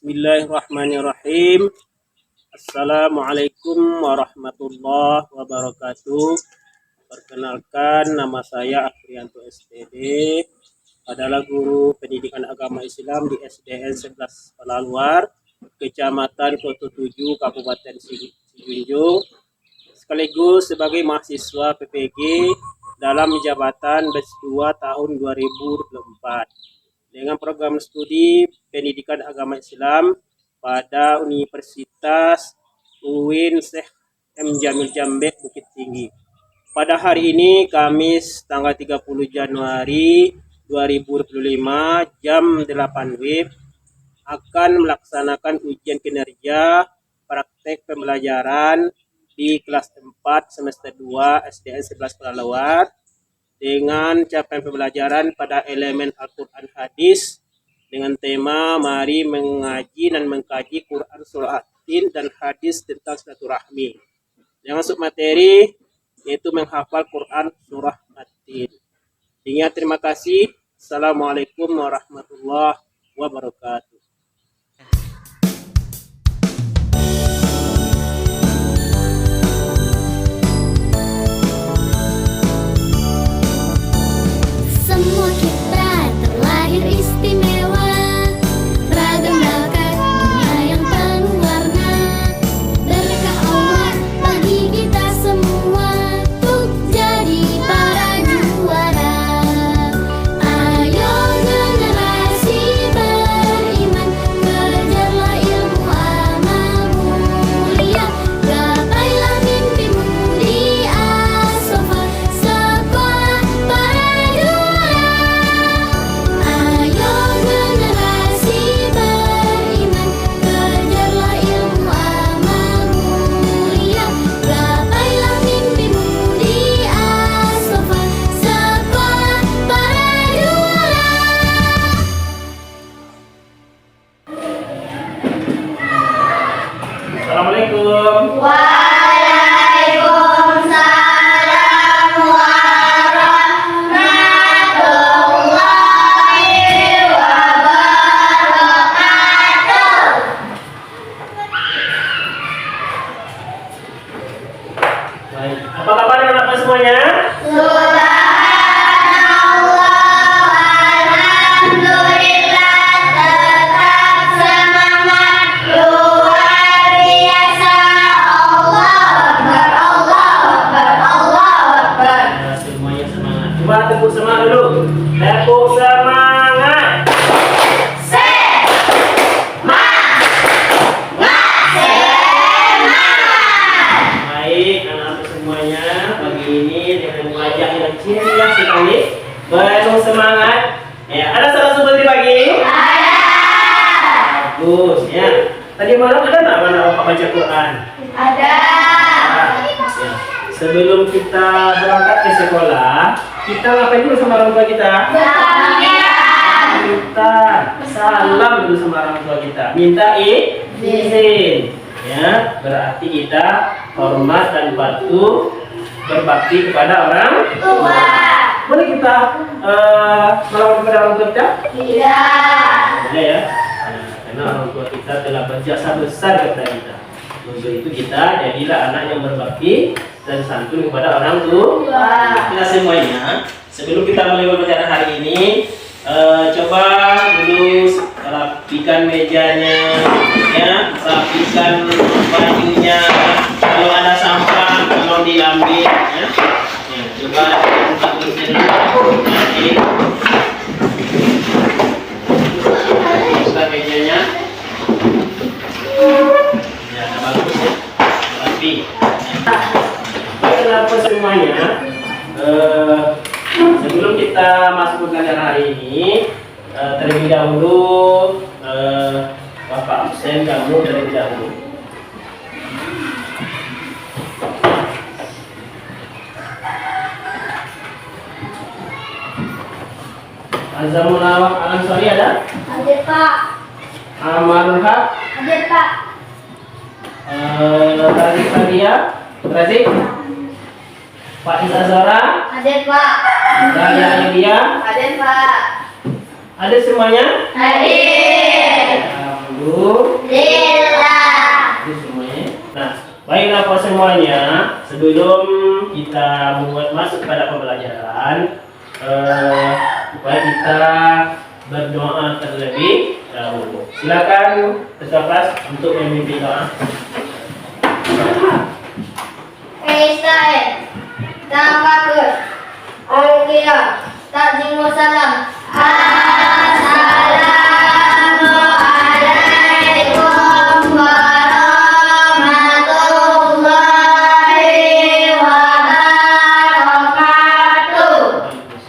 Bismillahirrahmanirrahim. Assalamualaikum warahmatullahi wabarakatuh. Perkenalkan, nama saya Afrianto SPD, adalah guru pendidikan agama Islam di SDN 11 Palaluar, Kecamatan Koto 7, Kabupaten Sijunjung, sekaligus sebagai mahasiswa PPG dalam jabatan batch 2 tahun 2024 dengan program studi pendidikan agama Islam pada Universitas UIN Syekh M. Jamil Jambek Bukit Tinggi. Pada hari ini Kamis tanggal 30 Januari 2025 jam 8 WIB akan melaksanakan ujian kinerja praktek pembelajaran di kelas 4 semester 2 SDN 11 Palaluar dengan capaian pembelajaran pada elemen Al-Quran Hadis dengan tema mari mengaji dan mengkaji Quran Surah At-Tin dan hadis tentang silaturahmi. Dengan submateri yaitu menghafal Quran Surah At-Tin. Terima kasih. Assalamualaikum warahmatullahi wabarakatuh. Semua kita terlahir istimewa, ragam bakat dunia yang penuh warna. Berkah Allah bagi kita semua untuk jadi para juara. Ayo generasi beriman, kejarlah ilmu amal mulia. Gapailah mimpimu di As-Safa, sekolah para juara. Ayo generasi beriman, kejarlah ilmu amal mulia. Gapailah mimpimu di As-Safa, sekolah para juara. Assalamualaikum. Waalaikumsalam warahmatullahi wabarakatuh. Baik. Apa kabar anak-anak semuanya? Alhamdulillah, tetap semangat, luar biasa. Allahu Akbar, Allahu Akbar, Allahu Akbar. Ya, semuanya semangat. Coba tepuk semangat dulu. Tepuk semangat. Baik, anak-anak semuanya, pagi ini dengan wajah yang ceria sekali, penuh semangat. Ya, ada salah seperti pagi? Ada. Bagus ya. Tadi malam ada nggak mana Bapak baca Quran? Ada. Ya. Sebelum kita berangkat ke sekolah, kita ngapain dulu sama orang tua kita? Kita salam dulu sama orang tua kita. Minta izin. Ya, berarti kita hormat dan patuh berbakti kepada orang tua. Boleh kita melawan kepada orang tua kita? Tidak. Boleh ya. Nah, karena orang tua kita telah berjasa besar kepada kita. Untuk itu kita jadilah anak yang berbakti dan santun kepada orang tua. Kita semuanya, sebelum kita mulai pembelajaran hari ini, coba dulu rapikan mejanya, ya, rapikan bajunya. Kalau ada sampah, tolong diambil, ya. Ya, coba buka dulu. Nanti buka mejanya. Ya, bagus ya, rapi. Kenapa semuanya? Sebelum kita masuk ke pelajaran hari ini, terlebih dahulu Bapak absen kamu terlebih dahulu. Azamullah Al Ansari ada? Ada, Pak. Amalul Haq, Hadir Pak. Razik Fadia, Razik, Pak Isa Zara, Hadir Pak. Daya Elia, Hadir Pak. ada semuanya? Hadir. Alhamdulillah. Itu semuanya. Nah, baiklah Pak semuanya. Sebelum kita masuk pada pembelajaran, mari kita berdoa terlebih dahulu. Silakan ketua kelas untuk memimpin doa. Israel. Tafakkur. Al-Qiyam. Takzimu salam. Assalamualaikum warahmatullahi wabarakatuh.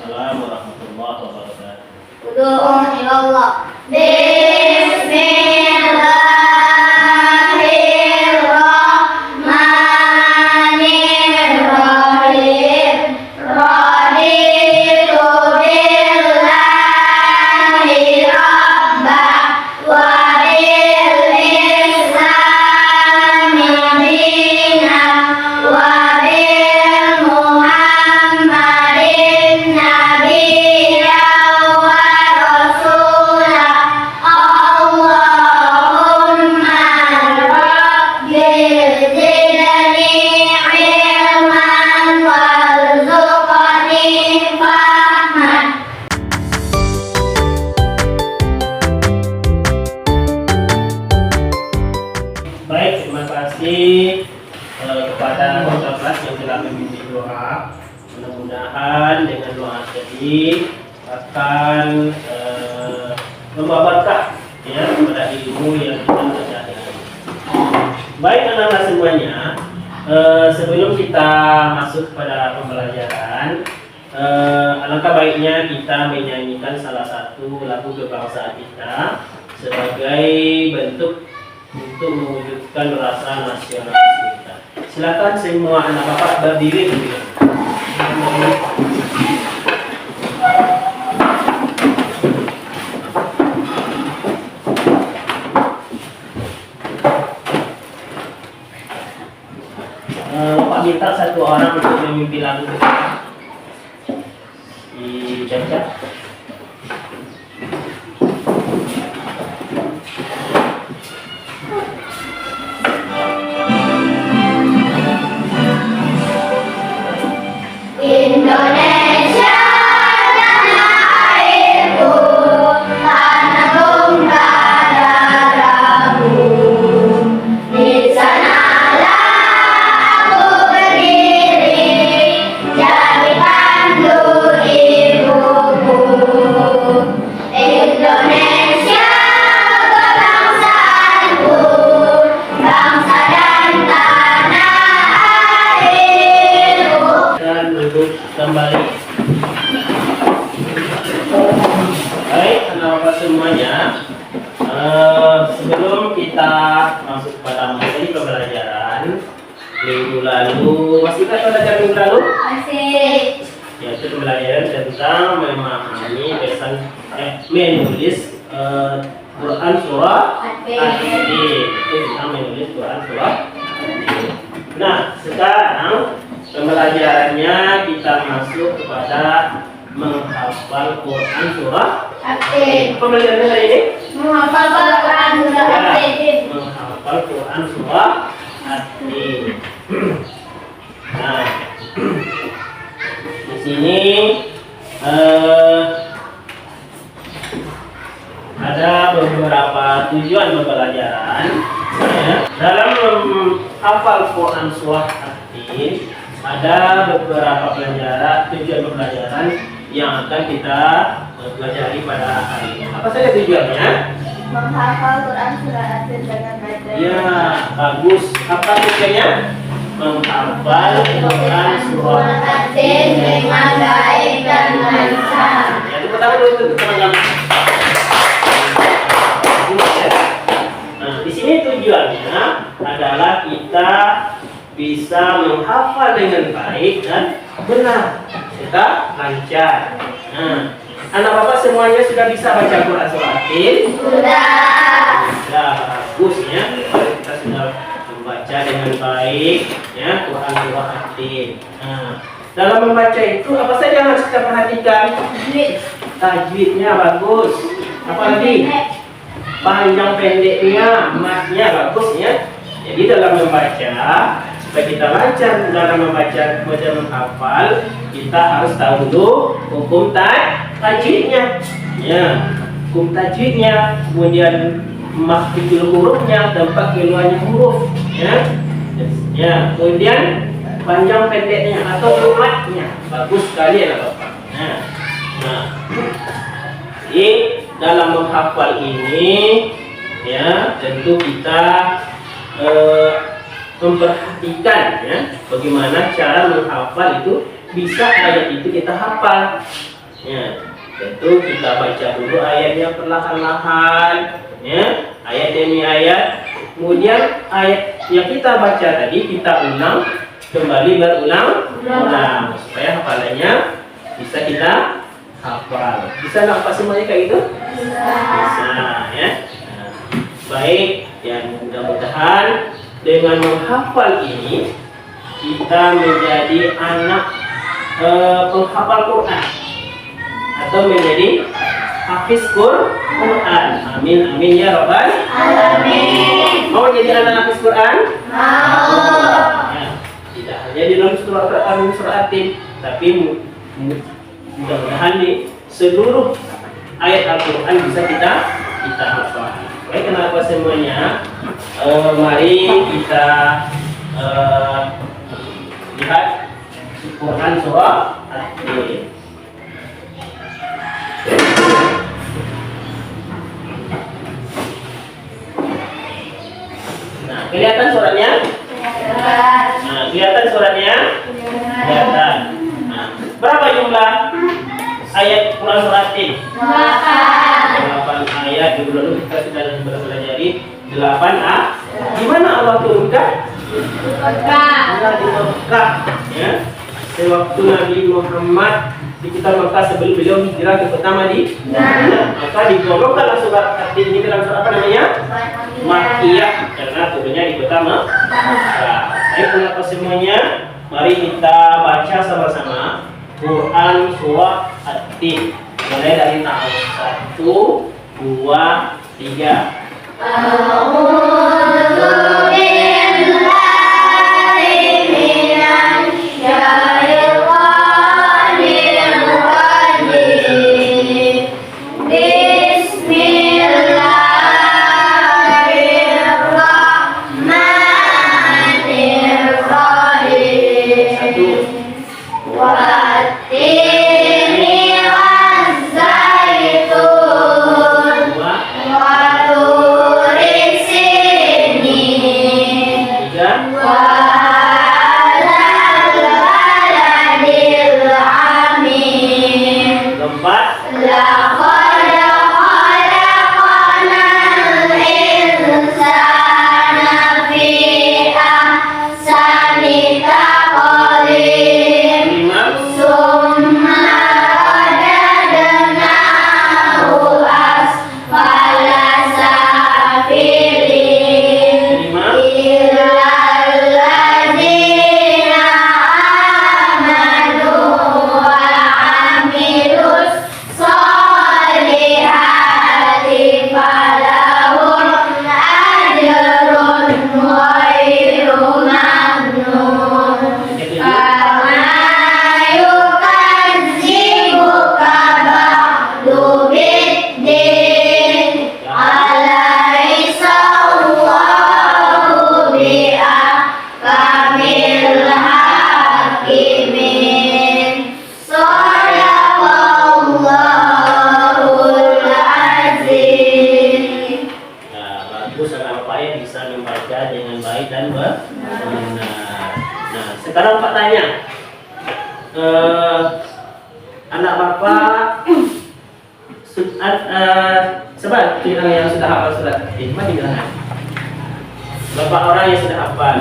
Waalaikumsalam warahmatullahi wabarakatuh. Udu'u ilallah. Bismillahirrahmanirrahim. Raditu billahi rabbah wa bil islami dinan wa bil muhammadin nabiyyan wa rasulah. Allahumma rabbi zidni ilman warzuqni fahman. Baik, terima kasih kepada ketua kelas yang telah memimpin doa. Mudah-mudahan dengan doa tadi akan membawa berkah ya kepada ilmu yang kita pelajari. Baik anak-anak semuanya, sebelum kita masuk pada pembelajaran, alangkah baiknya kita menyanyikan salah satu lagu kebangsaan kita sebagai bentuk untuk mewujudkan rasa nasionalis kita. Silakan semua anak bapak berdiri dulu. Bapak minta satu orang untuk memimpin lagu kita. Si Caca. Indonesia tanah airku, tanah tumpah darahku. Di sanalah aku berdiri, jadi pandu ibuku. Indonesia kebangsaanku, bangsa dan tanah airku. Dan duduk kembali. Baik, anak-anak semuanya, sebelum kita masuk pada materi pembelajaran minggu lalu, masih ingat pelajaran minggu lalu? Masih. Yaitu pembelajaran tentang memahami menulis Quran surah At-Tin. Itu tentang menulis Quran surah At-Tin. Nah, sekarang pembelajarannya kita masuk kepada menghafal Quran surah At-Tin. Pembelajaran hari ini Menghafal Quran surah At-Tin. menghafal Quran surah At-Tin. Nah, di sini ada beberapa tujuan pembelajaran. Ya. Dalam menghafal Quran surah At-Tin ada beberapa tujuan pembelajaran yang akan kita pelajari pada hari ini. Apa saja tujuannya? Menghafal Quran surah At-Tin dengan baik. Ya, bagus. Apa tujuannya? Menghafal Quran surah At-Tin dengan baik dan lancar. Yang pertama dulu itu teman-teman. Nah, di sini tujuannya adalah kita bisa menghafal dengan baik dan benar serta lancar. Nah, Anak bapak semuanya sudah bisa baca Quran surah At-Tin? Sudah. Sudah, bagus ya. Kita sudah membaca dengan baik ya Quran surah At-Tin. Nah, dalam membaca itu apa saja yang harus kita perhatikan? Tajwidnya bagus. Apalagi panjang pendeknya, matnya bagus ya. Jadi dalam membaca, supaya kita lancar dalam membaca, kemudian menghafal, kita harus tahu dulu hukum tajwidnya. Ya, hukum tajwidnya, kemudian makhrajul hurufnya, tempat keluarnya huruf, ya. Ya, kemudian panjang pendeknya atau matnya bagus sekali ya Bapak. Nah, jadi dalam menghafal ini ya tentu kita memperhatikan ya bagaimana cara menghafal itu bisa ayat itu kita hafal. Ya, tentu kita baca dulu ayatnya perlahan-lahan ya, ayat demi ayat. Kemudian ayat yang kita baca tadi kita ulang kembali berulang-ulang supaya hafalannya bisa kita hafal. Bisa nggak Pak semuanya kayak gitu? Bisa ya. Nah, baik, yang mudah-mudahan dengan menghafal ini kita menjadi anak penghafal Quran atau menjadi hafiz Quran. Amin amin ya rabbal alamin. Mau jadi anak hafiz Quran? Mau. Ya, tidak hanya di dalam surah At-Tin, tapi mudah-mudahan di seluruh ayat Al-Quran bisa kita hafal. Baik, kenapa semuanya? Mari kita lihat Quran surah At-Tin. Nah, kelihatan suratnya? Nah, kelihatan suratnya? Kelihatan. Nah, berapa jumlah ayat Quran surah At-Tin? 8 ayat. Dulu kita sudah belajar 8A. Di mana Allah turunkan? Allah di Mekah ya. Sewaktu Nabi Muhammad di kota Mekah sebelum beliau hijrah ke kota Madinah, maka digolongkanlah surat At-Tin ini dalam surat apa namanya? Makkiyah, karena turunnya di kota Mekah. Baik, kenapa semuanya? Mari kita baca sama-sama Quran surah At-Tin. Mulai dari tahun 1, 2, 3. Sekarang Pak tanya, anak Bapak sebab yang sudah hafal surat At-Tin, mana bilangan? Berapa orang yang sudah hafal?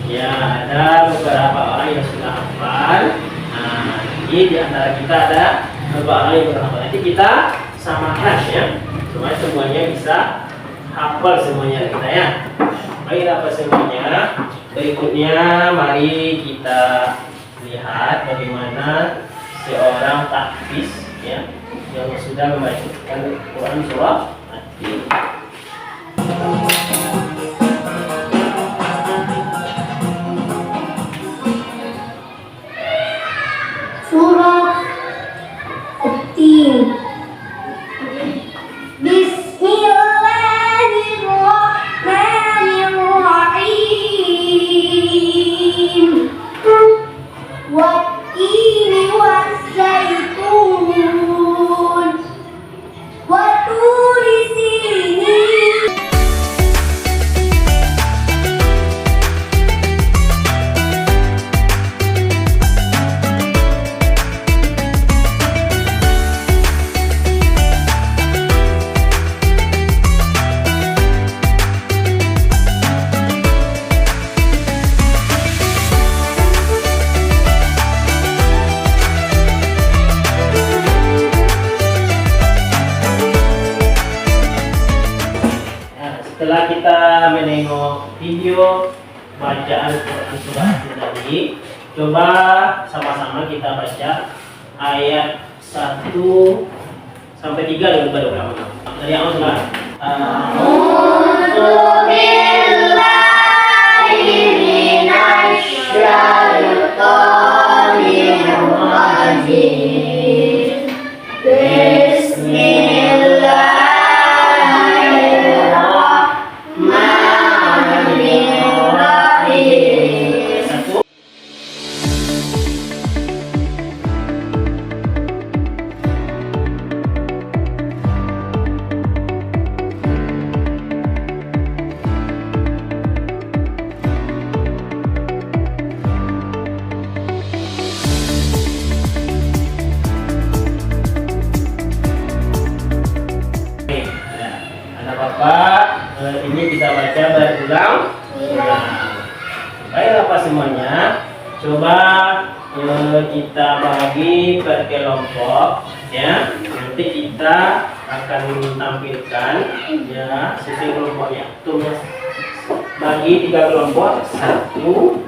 Ya, ada beberapa orang yang sudah hafal. Nah, ini di antara kita ada Berapa kali berapa? Nanti kita samakan ya, supaya semuanya bisa hafal semuanya kita ya. Baik apa semuanya. Berikutnya mari kita lihat bagaimana seorang tahfiz ya yang sudah membacakan Quran surah At-Tin. Surah At-Tin. Bismillahirrahmanirrahim. Wat-tini was-zaitun. Wat-turi sinin. Setelah kita menengok video bacaan Quran surah tadi, coba sama-sama kita baca ayat 1 sampai 3 dulu baru pertama. Dari yang awal. A'udzu billahi minasy syaithanir rajim. Satu. Ada Bapak, ini kita baca berulang. Baik apa semuanya, coba kita bagi per kelompok ya. Nanti kita akan tampilkan ya sesuai kelompoknya. Tuh bagi 3 kelompok, 1, 2,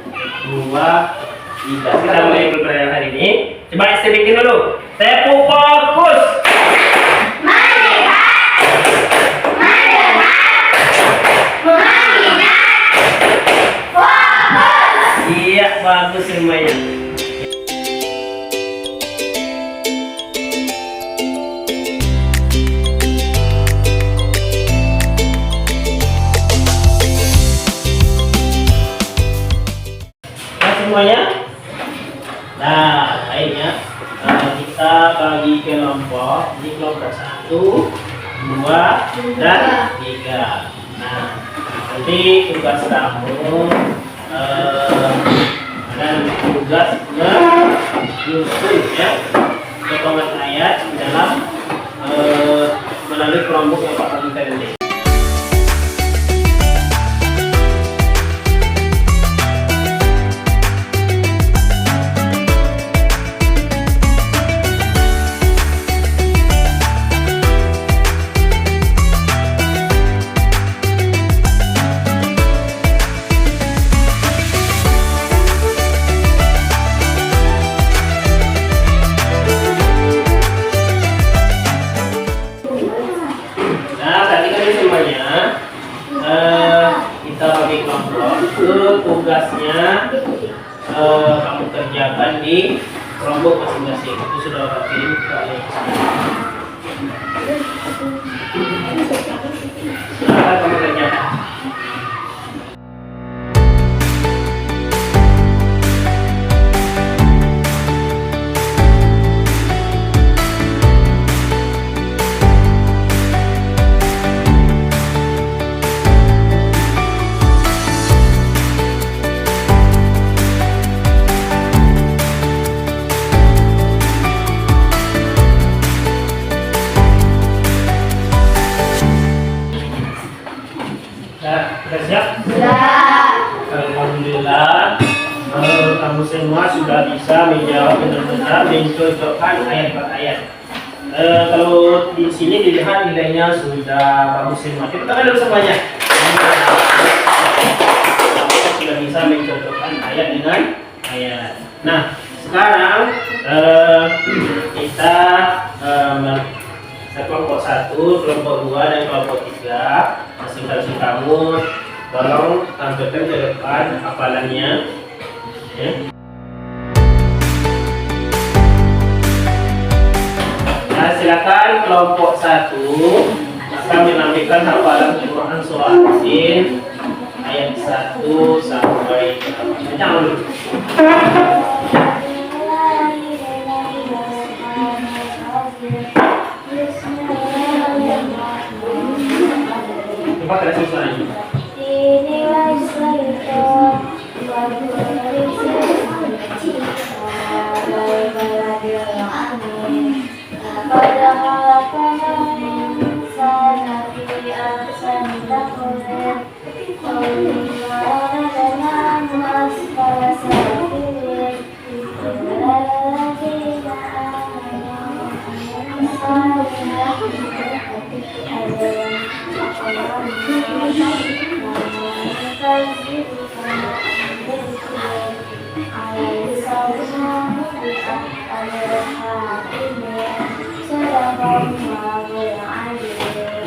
3. Kita mulai pelajaran hari ini. Coba bikin dulu. Tepuk fokus. Iya, bagus semuanya. Nah, semuanya. Nah, baiknya kita bagi kelompok. Ini kelompok 1, 2, dan 3. Nah, nanti tugas kamu dan tugas menyusun ya potongan ayat dalam melalui kelompok yang Pak nanti. Kita bagi kelompok itu tugasnya kamu kerjakan di kelompok masing-masing. Itu sudah Bapak kirim ke silakan kamu kerjakan. kamu semua sudah bisa menjawab benar-benar mencocokkan ayat per ayat. Kalau di sini dilihat nilainya sudah bagus semua. Kita tekan dulu semuanya. Sudah bisa mencocokkan ayat dengan ayat. Nah, sekarang kita kelompok 1, kelompok 2, dan kelompok 3. Masing-masing kamu tolong tampilkan ke depan hafalannya. Ya. Nah, silakan kelompok 1 akan menampilkan hafalan Quran surah Yasin ayat 1 sampai 8. Jangan dulu. Coba kasih suaranya.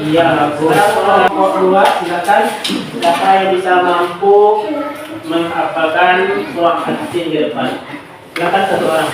Iya, kelompok 2 silakan. Siapa yang bisa mampu menghafalkan surah Yasin di depan? Silakan satu orang.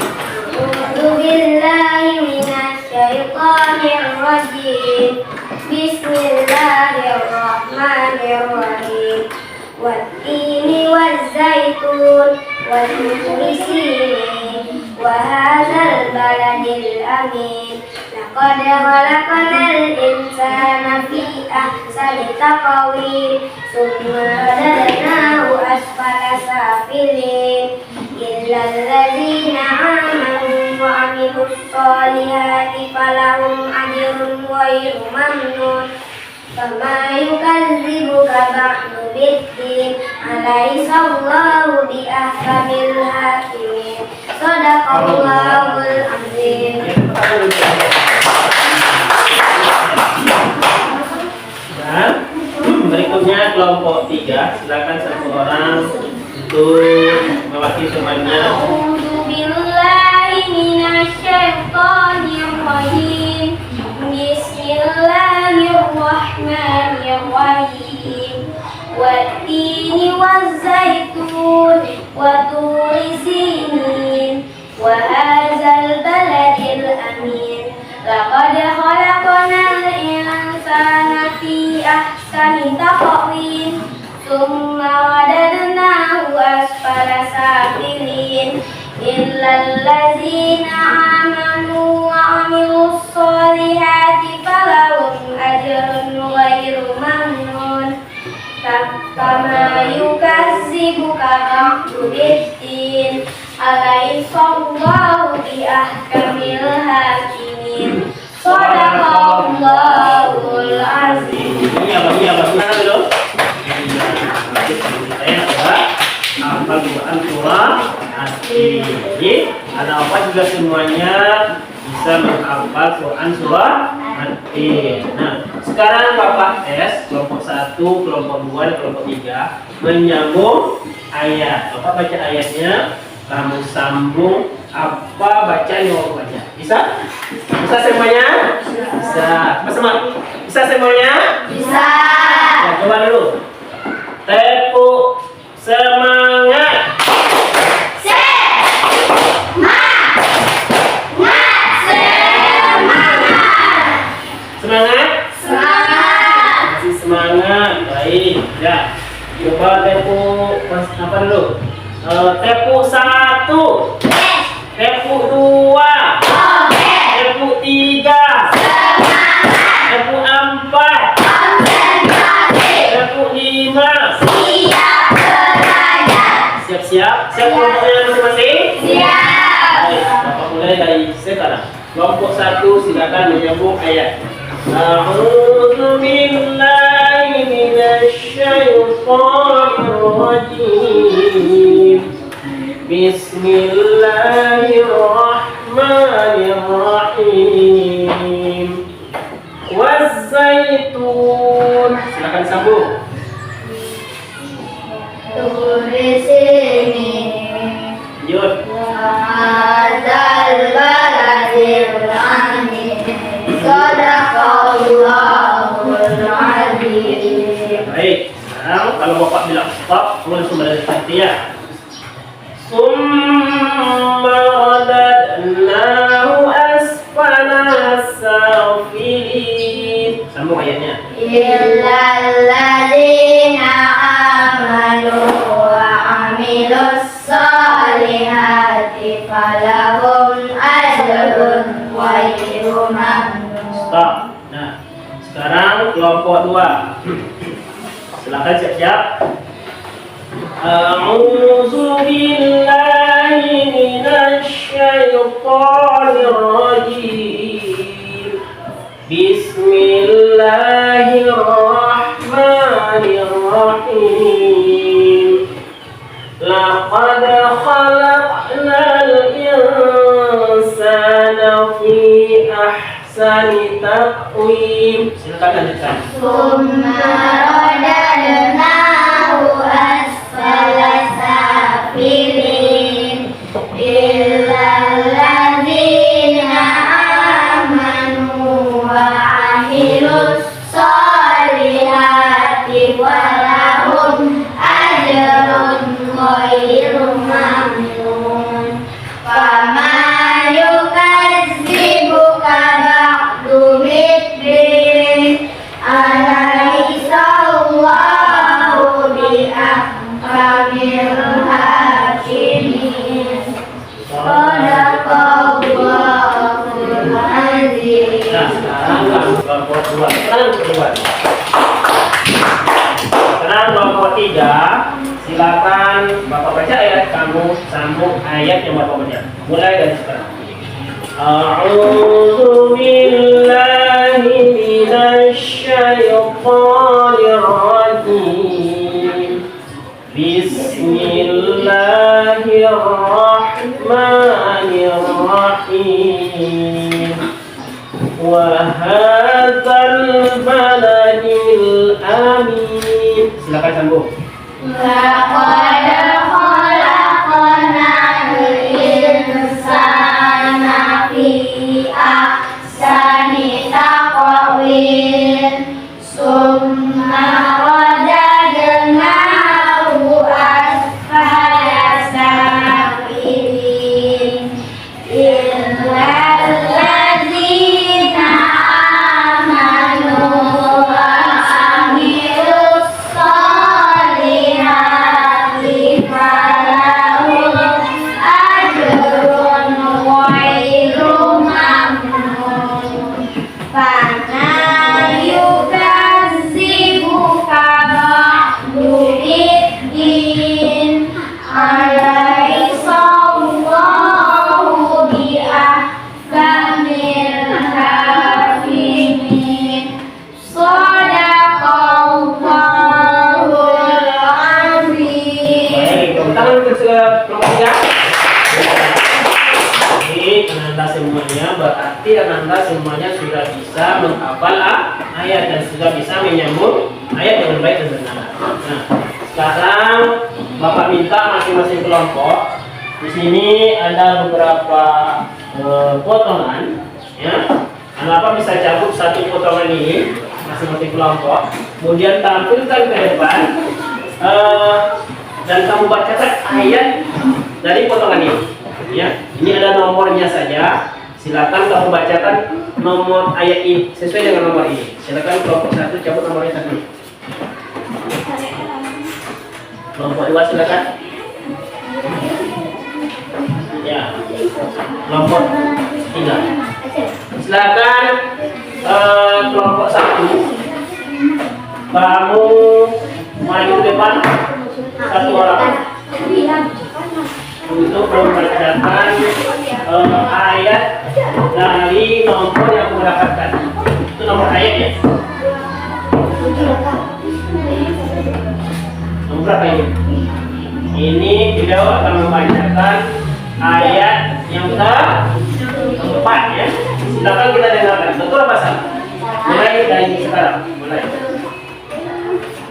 A'udzubillahi minasyaitonir rajim. Bismillahirrahmanirrahim. Wattini wazzaitun wa turi sinin wa hadzal baladil amin. Laqad khalaqnal insana fi ahsani taqwim. Tsumma radadnahu asfala safilin. Illal ladzina amanu wa amilus solihati falahum ajrun ghairu mamnun. Fama yukadzibuka ba'du biddin. Alaihissallahu bi ahkamil hakimin. Shadaqallahul azim. Dan berikutnya kelompok 3, silakan satu orang untuk mewakili temannya. A'udzubillahi minasyaitonir rajim. Bismillahirrahmanirrahim. Wattini wazzaitun wa turi sinin wa hadzal baladil amin. Laqad khalaqnal insana fi ahsani taqwim. Tsumma radadnahu asfala safilin. Illal ladzina amanu wa amilus solihati falahum ajrun ghairu mamnun. Kama yukazzibuka ba'du biddin. Alaihissallahu bi ahkamil hakimin. Shadaqallahul azim. Iya, bagus dulu. Saya coba hafal Quran surah Yasin. Jadi, ada apa juga semuanya bisa menghafal Quran surah Yasin. Nah, sekarang Bapak tes kelompok 1, kelompok 2, dan kelompok 3 menyambung ayat. Bapak baca ayatnya, kamu sambung apa bacaan yang mau baca. Bisa? Bisa semuanya? Bisa. Bisa semuanya? Bisa. Ya, coba dulu. Tepuk semangat. Semangat. Masih semangat. Baik. Ya. Coba tepuk apa dulu? Tepuk 1. Tepuk 2. Tepuk 3. Tepuk 4. Tepuk 5. Siap-siap. Siap kelompoknya masing-masing? Siap. Baik, Bapak mulai dari sekarang. Kelompok 1 silakan menyambung ayat. A'udzu billahi minasy syaithanir rajim. Bismillahirrahmanirrahim. Sekarang kalau bapak bilang stop, kamu langsung berhenti ya. Summa radadnahu asfala safilin. Sambung ayatnya. Illalladzina amanu wa amilus solihati falahum ajrun ghairu mamnun. Stop. Nah, sekarang kelompok 2. Silakan siap-siap. A'udzu billahi minasy syaithanir rajim. Bismillahirrahmanirrahim. Laqad khalaqnal insana fi ahsani taqwim. Silakan lanjutkan. Summa radadnahu asfala safilin. Illalladzina amanu wa amilus solihati walahum ajrun ghairu mamnun. Fama yukadzibuka ba'du biddin. Alaysa Allahu biahkamil hakimin. Shadaqallahul azim. Nah, sekarang kelompok 2. Sekarang kedua. Sekarang kelompok 3. Silakan Bapak baca ayat, kamu sambung ayat yang Bapak baca. Mulai dari sekarang. A'udzu billahi minasy syaithanir rajim. Bismillahirrahmanirrahim. Wa hadzal baladil amin. Silakan sambung. Laqad khalaqnal insana fi ahsani taqwim. Summa radadnahu asfala safilin. Illalladzina amanu wa amilus solihati falahum ajrun ghairu mamnun. Fama yukadzibuka ba'du biddin. Alaysa Allahu biahkamil hakimin. Shadaqallahul azim. Baik, tepuk tangan untuk kelompok 3. Ini Ananda semuanya, berarti Ananda semuanya sudah bisa menghafal ayat dan sudah bisa menyambung ayat dengan baik dan benar. Nah, sekarang Bapak minta masing-masing kelompok. Di sini ada beberapa potongan, ya. Bapak bisa cabut satu potongan ini masing-masing kelompok, kemudian tampilkan ke depan dan kamu bacakan ayat dari potongan ini. Ya, ini ada nomornya saja. Silakan kamu bacakan nomor ayat ini sesuai dengan nomor ini. Silakan kelompok 1 cabut nomornya 1. Kelompok 2 silakan. Ya. Kelompok 3. Silakan kelompok 1. Kamu maju ke depan 1 orang untuk membacakan ayat dari nomor yang mendapatkan. Itu nomor ayatnya. Nomor berapa ini? Ini beliau akan membacakan ayat yang keempat, ya. Silakan kita dengarkan. Betul apa salah? Mulai dari sekarang. Mulai.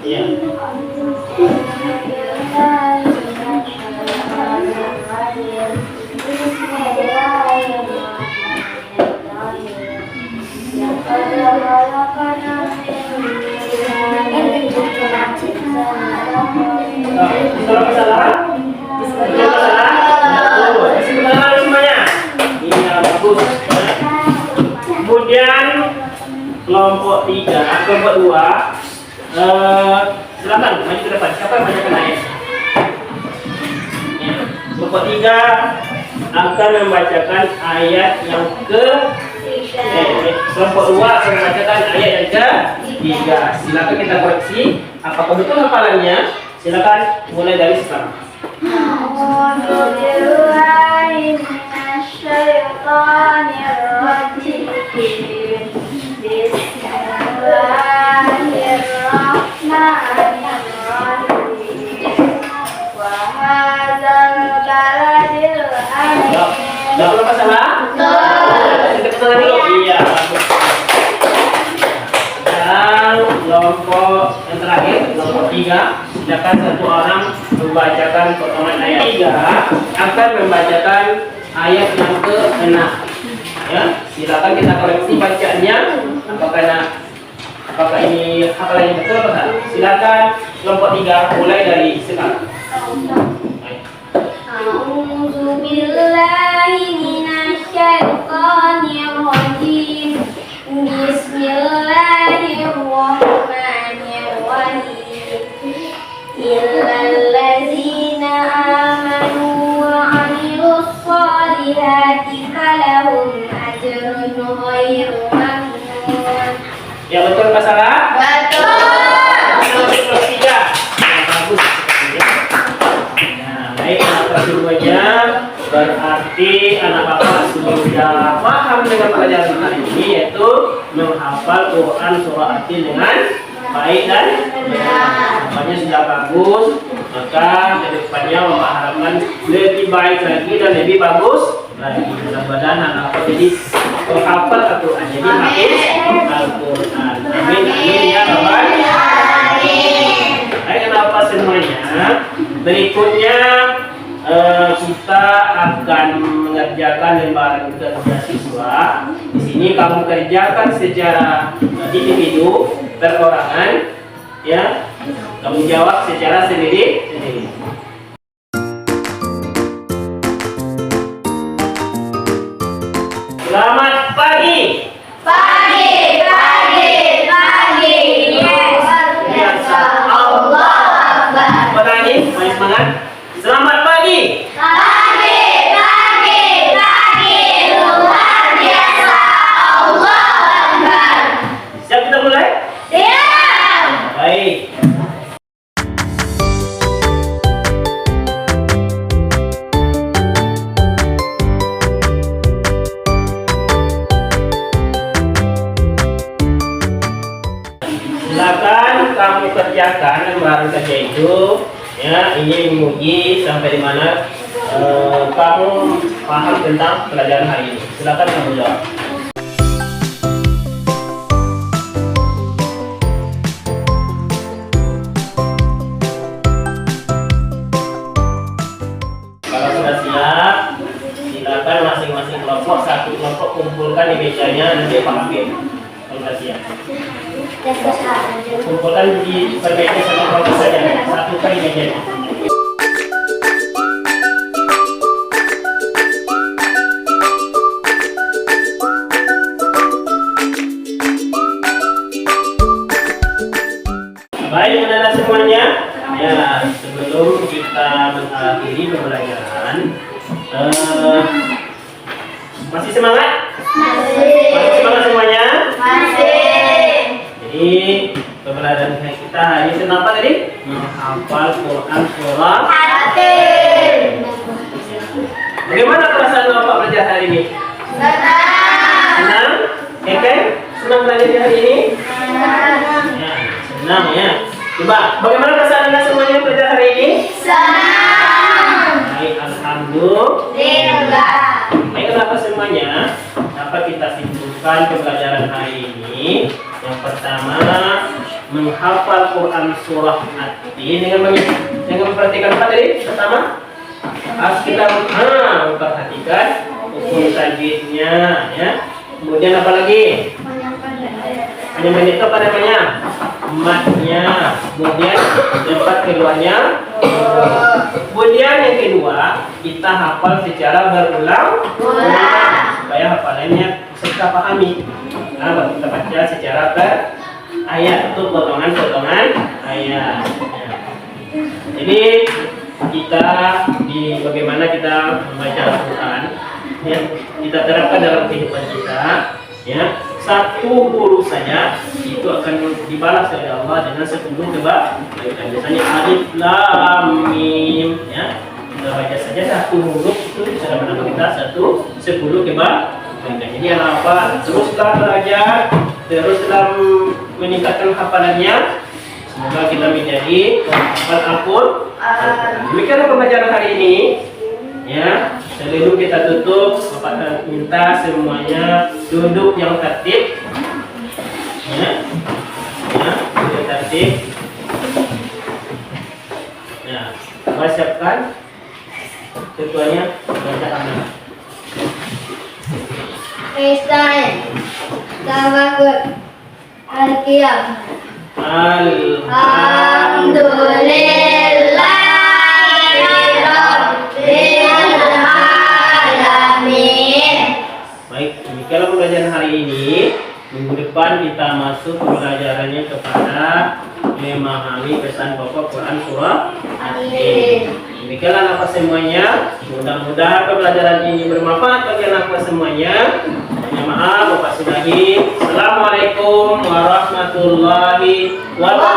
Iya. Kalau masalah? Kalau masalah? Betul. Kasih kebenaran semuanya. Iya, bagus. Kemudian kelompok 3, kelompok 2. Silakan maju ke depan. Siapa yang bacakan ayat? Ya. Kelompok 3 akan membacakan ayat yang ke kelompok 2 akan membacakan ayat yang ke-3. Silakan kita koreksi apakah betul hafalannya. Silakan mulai dari sekarang. A'udzu billahi minasyaitonir rajim. Bismillahirrahmanirrahim. Wa hadzal baladil amin. Enggak perlu masalah? Kita kesana dulu. Iya. Sekarang kelompok yang terakhir, kelompok 3. Silakan satu orang membacakan potongan ayat 3 akan membacakan ayat yang ke-6. Ya, silakan kita koreksi bacaannya. Apakah ini hafalannya betul atau tidak? Silakan kelompok 3 mulai dari sekarang. A'udzu billahi minasyaitonir rajim. Bismillahirrahmanirrahim. Illal ladzina amanu wa 'amilus sholihati falahum ajrun ghairu mamnun. Ya, betul Pak Sarah? Betul. Kelompok 3. Bagus. Nah, baik anak semuanya. Berarti anak bapak sudah paham dengan pelajaran kita ini, yaitu menghafal Quran surah At-Tin dengan baik dan benar. Namanya sudah bagus, maka kedepannya mengharapkan lebih baik lagi dan lebih bagus lagi. Mudah-mudahan anak bapak jadi menghafal Al-Quran, jadi hafiz Al-Quran. Amin, amin ya Bapak. Baik anak bapak semuanya. Berikutnya kita akan mengerjakan lembaran kerja siswa. Di sini kamu kerjakan secara individu, perorangan, ya. Kamu jawab secara sendiri. Selamat pagi. Pagi. Biasa. Allah Akbar. Petani, mari semangat. Selamat pagi. Pagi. Luar biasa. Allah Akbar. Siap kita mulai? Siap. Baik. Silakan kamu kerjakan lembaran kerja itu. Ya, ini menguji sampai di mana kamu paham tentang pelajaran hari ini. Silakan kamu jawab. Kalau sudah siap, silakan masing-masing kelompok, satu kelompok kumpulkan di mejanya, nanti Pak Amir. Kalau sudah siap, kumpulkan di meja sama kelompok saja, satu kali mejanya. Baik anak-anak semuanya, ya sebelum kita mengakhiri pembelajaran, masih semangat? Masih semangat semuanya? Jadi pembelajaran kita hari ini tentang apa tadi? Menghafal Quran surah At-Tin. Bagaimana perasaan Bapak belajar hari ini? Senang? Oke? Senang belajar hari ini? Ya, senang ya. Coba, bagaimana perasaan Anda semuanya belajar hari ini? Senang. Baik, alhamdulillah. Baik, kenapa semuanya? Dapat kita simpulkan pembelajaran hari ini. Yang pertama, menghafal Quran surah At-Tin dengan memperhatikan apa tadi? Pertama, harus kita memperhatikan hukum tajwidnya, ya. Kemudian apa lagi? Hanya menyetor apa namanya? matnya. Kemudian tempat keduanya. Kemudian yang kedua, kita hafal secara berulang-ulang supaya hafalannya bisa kita pahami. Nah, baru kita baca secara ayat untuk potongan-potongan ayat. Ya. Jadi kita di bagaimana kita membaca Al-Quran, ya, kita terapkan dalam kehidupan kita, ya. Satu huruf saja itu akan dibalas oleh Allah dengan 10 kebaikan. Misalnya alif lam mim, ya. Kita baca saja satu huruf itu bisa menambah kita 10 kebaikan. Jadi apa? Teruslah belajar, teruslah meningkatkan hafalannya. Semoga kita menjadi hafal Al-Quran. Demikianlah pembacaan hari ini. Ya, sebelum kita tutup, Bapak minta semuanya duduk yang tertib. Ya, duduk tertib. Ya, siapkan ketuanya baca amin. Kristen, Tawakut, Al-Qiyam. Baik, demikianlah pembelajaran hari ini. Minggu depan kita masuk pembelajarannya kepada memahami pesan pokok Quran surah Al-Qiyam. Demikianlah apa semuanya. Mudah-mudahan pembelajaran ini bermanfaat bagi anak semuanya. Maaf Bapak sudahi. Assalamualaikum warahmatullahi wabarakatuh.